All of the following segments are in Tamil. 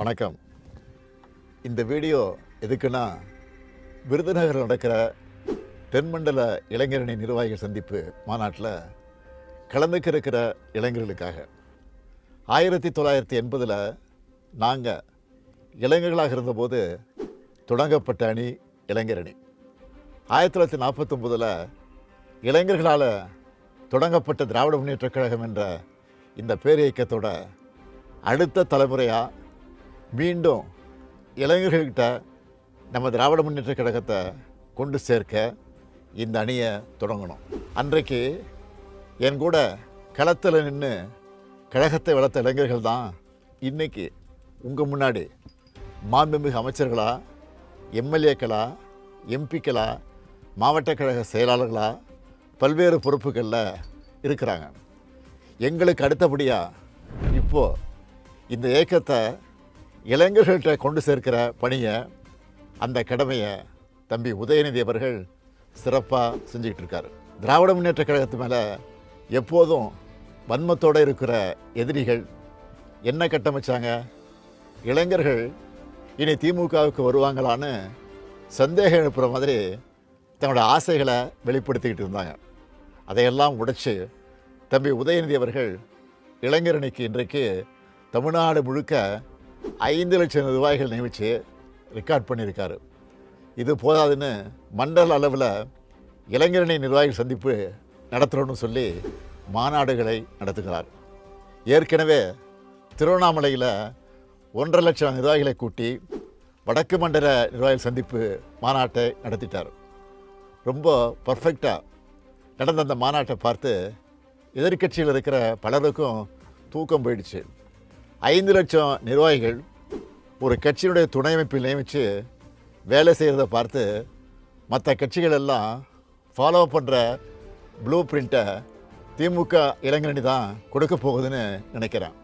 வணக்கம். இந்த வீடியோ எதுக்குன்னா, விருதுநகரில் நடக்கிற தென்மண்டல இளைஞரணி நிர்வாகிகள் சந்திப்பு மாநாட்டில் கலந்துக்க இருக்கிற இளைஞர்களுக்காக 1980 நாங்கள் இளைஞர்களாக இருந்தபோது தொடங்கப்பட்ட அணி இளைஞரணி. 1949 இளைஞர்களால் தொடங்கப்பட்ட திராவிட முன்னேற்றக் கழகம் என்ற இந்த பேரியக்கத்தோட அடுத்த தலைமுறையாக மீண்டும் இளைஞர்கள்கிட்ட நம்ம திராவிட முன்னேற்றக் கழகத்தை கொண்டு சேர்க்க இந்த அணியை தொடங்கணும். அன்றைக்கு என் கூட களத்தில் நின்று கழகத்தை வளர்த்த இளைஞர்கள் தான் இன்றைக்கி உங்கள் முன்னாடி மாண்புமிகு அமைச்சர்களா, எம்எல்ஏக்களா, எம்பிக்களா, மாவட்ட கழக செயலாளர்களா பல்வேறு பொறுப்புகளில் இருக்கிறாங்க. எங்களுக்கு அடுத்தபடியாக இப்போது இந்த இயக்கத்தை இளைஞர்கள்ட்ட கொண்டு சேர்க்கிற பணியை, அந்த கடமையை தம்பி உதயநிதி அவர்கள் சிறப்பாக செஞ்சுக்கிட்டு இருக்கார். திராவிட முன்னேற்ற கழகத்து மேலே எப்போதும் வன்மத்தோடு இருக்கிற எதிரிகள் என்ன கட்டமைச்சாங்க? இளைஞர்கள் இனி திமுகவுக்கு வருவாங்களான்னு சந்தேகம் எழுப்புகிற மாதிரி தன்னோட ஆசைகளை வெளிப்படுத்திக்கிட்டு இருந்தாங்க. அதையெல்லாம் உடைச்சு தம்பி உதயநிதி அவர்கள் இளைஞரணிக்கு இன்றைக்கு தமிழ்நாடு முழுக்க 5 லட்சம் நிர்வாகிகள் நியமித்து ரெக்கார்ட் பண்ணியிருக்காரு. இது போதாதுன்னு மண்டல அளவில் இளைஞரணி நிர்வாகிகள் சந்திப்பு நடத்துகிறோன்னு சொல்லி மாநாடுகளை நடத்துகிறார். ஏற்கனவே திருவண்ணாமலையில் 1.5 லட்சம் நிர்வாகிகளை கூட்டி வடக்கு மண்டல நிர்வாகிகள் சந்திப்பு மாநாட்டை நடத்திட்டார். ரொம்ப பர்ஃபெக்டாக நடந்த அந்த மாநாட்டை பார்த்து எதிர்க்கட்சியில் இருக்கிற பலருக்கும் தூக்கம் போயிடுச்சு. 5 லட்சம் நிர்வாகிகள் ஒரு கட்சியினுடைய துணை அமைப்பில் நியமித்து வேலை செய்கிறத பார்த்து மற்ற கட்சிகள் எல்லாம் ஃபாலோ பண்ணுற ப்ளூ பிரிண்ட்டை திமுக இளைஞரணி தான் கொடுக்க போகுதுன்னு நினைக்கிறேன்.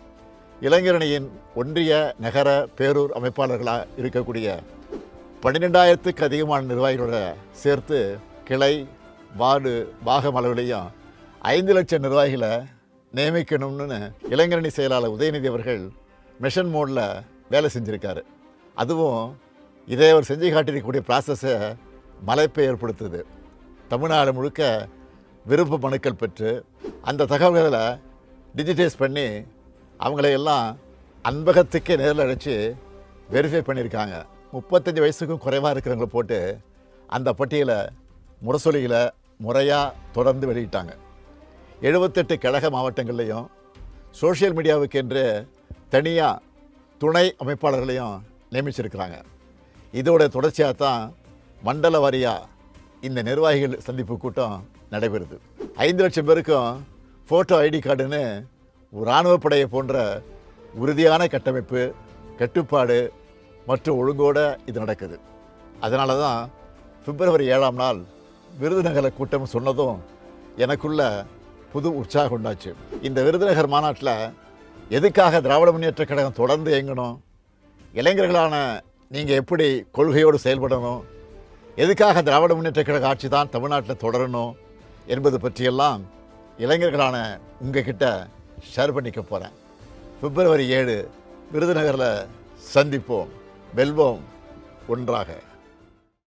இளைஞரணியின் ஒன்றிய நகர பேரூர் அமைப்பாளர்களாக இருக்கக்கூடிய 12,000க்கு அதிகமான நிர்வாகிகளோட சேர்த்து கிளை, வார்டு, பாகம் அளவிலையும் 5 லட்சம் நிர்வாகிகளை நியமிக்கணும்னு இளைஞரணி செயலாளர் உதயநிதி அவர்கள் மிஷன் மோடில் வேலை செஞ்சுருக்காரு. அதுவும் இதை அவர் செஞ்சு காட்டியிருக்கக்கூடிய ப்ராசஸை மலைப்பை ஏற்படுத்துது. தமிழ்நாடு முழுக்க விருப்ப மனுக்கள் பெற்று அந்த தகவல்களை டிஜிட்டைஸ் பண்ணி அவங்களையெல்லாம் அன்பகத்துக்கே நேரில் அழைச்சி வெரிஃபை பண்ணியிருக்காங்க. 35 வயசுக்கும் குறைவாக இருக்கிறவங்கள போட்டு அந்த பட்டியலை முரசொலிகளை முறையாக தொடர்ந்து வெளியிட்டாங்க. 78 கழக மாவட்டங்கள்லையும் சோஷியல் மீடியாவுக்கு என்று தனியாக துணை அமைப்பாளர்களையும் நியமிச்சிருக்கிறாங்க. இதோட தொடர்ச்சியாக தான் மண்டல வாரியாக இந்த நிர்வாகிகள் சந்திப்பு கூட்டம் நடைபெறுது. 5 லட்சம் பேருக்கும் ஃபோட்டோ ஐடி கார்டுன்னு ஒரு இராணுவப்படையை போன்ற உறுதியான கட்டமைப்பு, கட்டுப்பாடு மற்றும் ஒழுங்கோடு இது நடக்குது. அதனால தான் பிப்ரவரி 7ஆம் நாள் விருதுநகர் கூட்டம் சொன்னதும் எனக்குள்ள புது உற்சாகம் உண்டாச்சு. இந்த விருதுநகர் மாநாட்டில் எதுக்காக திராவிட முன்னேற்றக் கழகம் தொடர்ந்து இயங்கணும், இளைஞர்களான நீங்கள் எப்படி கொள்கையோடு செயல்படணும், எதுக்காக திராவிட முன்னேற்றக் கழக ஆட்சி தான் தமிழ்நாட்டில் தொடரணும் என்பது பற்றியெல்லாம் இளைஞர்களான உங்கள் கிட்ட ஷேர் பண்ணிக்க போகிறேன். பிப்ரவரி 7 விருதுநகரில் சந்திப்போம், வெல்வோம் ஒன்றாக.